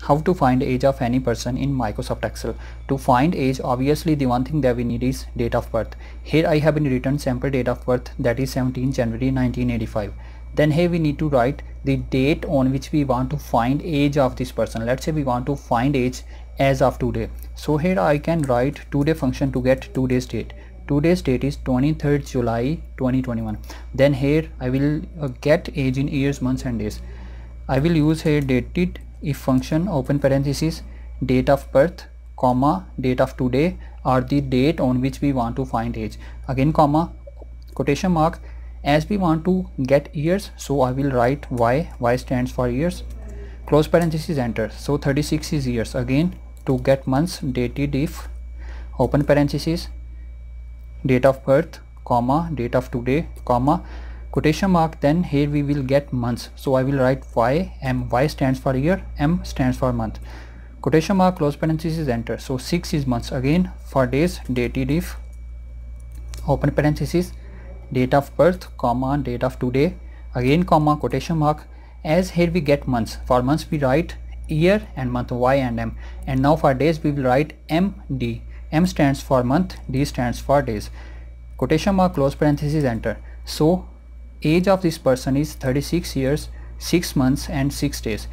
How to find age of any person in Microsoft Excel. To find age, obviously the one thing that we need is date of birth. Here I have been written sample date of birth, that is 17 January 1985. Then here we need to write the date on which we want to find age of this person. Let's say we want to find age as of today. So here I can write today function to get today's date. Today's date is 23rd July 2021. Then here I will get age in years, months and days. I will use here dated if function, open parenthesis, date of birth, comma, date of today, or the date on which we want to find age, again comma, quotation mark. As we want to get years, so I will write y stands for years, close parenthesis, enter. So 36 is years. Again, to get months, dated if, open parenthesis, date of birth, comma, date of today, comma, quotation mark. Then here we will get months, so I will write y, m, y stands for year, m stands for month, quotation mark, close parenthesis, enter. So 6 is months. Again, for days, dated if, open parenthesis, date of birth, comma, date of today, again comma, quotation mark. As here we get months, for months we write year and month, y and m. And now for days we will write md, m stands for month, d stands for days, quotation mark, close parenthesis, enter. So age of this person is 36 years, 6 months and 6 days.